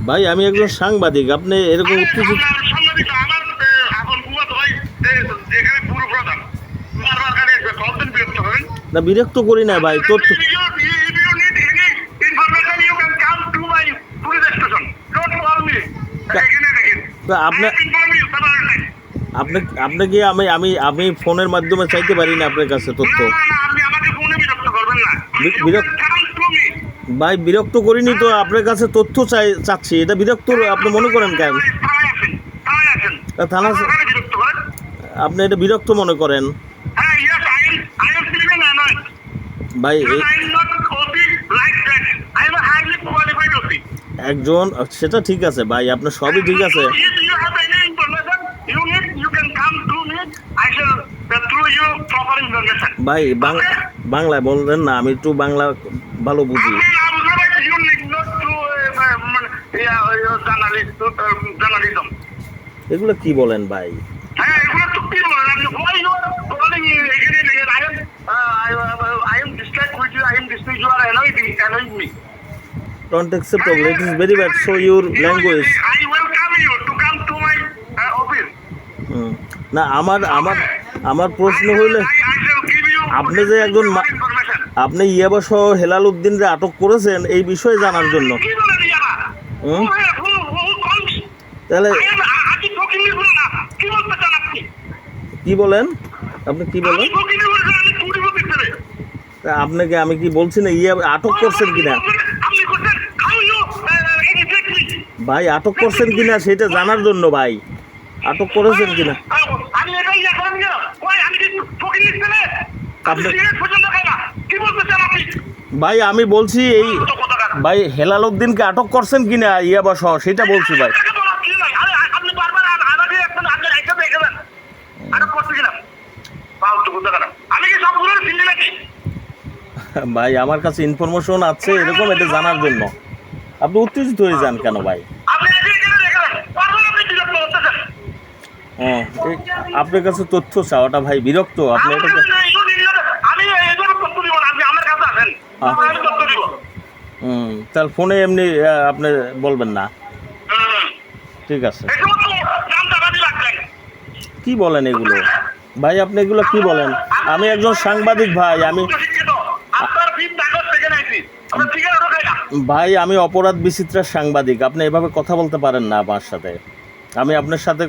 ভাই আমি একজন সাংবাদিক, আপনি এরকম উত্তেজিত। না বিরক্ত করি না ভাই, তথ্য। আপনার আপনি আপনি কি আমি আমি আমি ফোনের মাধ্যমে চাইতে পারি না আপনার কাছে তথ্য? বিরক্ত ভাই, বিরক্ত করিনি তো, আপনার কাছে তথ্য চাচ্ছি, এটা বিরক্ত আপনি মনে করেন কেন? থানা, আপনি এটা বিরক্ত মনে করেন ভাই? একজন, সেটা ঠিক আছে ভাই, আপনার সবই ঠিক আছে ভাই। বাংলায় বললেন না, আমি একটু বাংলা ভালো বুঝি। এগুলো কি বলেন ভাই? Don't acceptable. It is very bad. So your language. না আমার প্রশ্ন হইলে, আপনি যে একজন আপনি ইয়াবা সহ হেলাল উদ্দিনরে আটক করেছেন এই বিষয়ে জানার জন্য। তাহলে কি বলেন আপনি, কি বলেন? আপনাকে আমি কি বলছি না ইয়া আটক করছেন কিনা ভাই, আটক করছেন কিনা সেটা জানার জন্য ভাই, আটক করেছেন কিনা। ভাই আমি বলছি এই ভাই হেলাল উদ্দিনকে আটক করছেন কিনা ইয়াবা সহ, সেটা বলছি ভাই। ভাই আমার কাছে ইনফরমেশন আছে এরকম, এটা জানার জন্য। আপনি উত্তেজিত হয়ে যান কেন ভাই? হ্যাঁ, আপনার কাছে তথ্য চাওয়াটা ভাই বিরক্ত। আপনি এটা তাহলে ফোনে এমনি আপনি বলবেন না, ঠিক আছে? কি বলেন এগুলো ভাই, আপনি এগুলো কি বলেন? আমি একজন সাংবাদিক ভাই, আমি অপরাধ বিচিত্রার সাংবাদিক, আপনি এভাবে কথা বলতে পারেন না আমার সাথে। আমি আপনার সাথে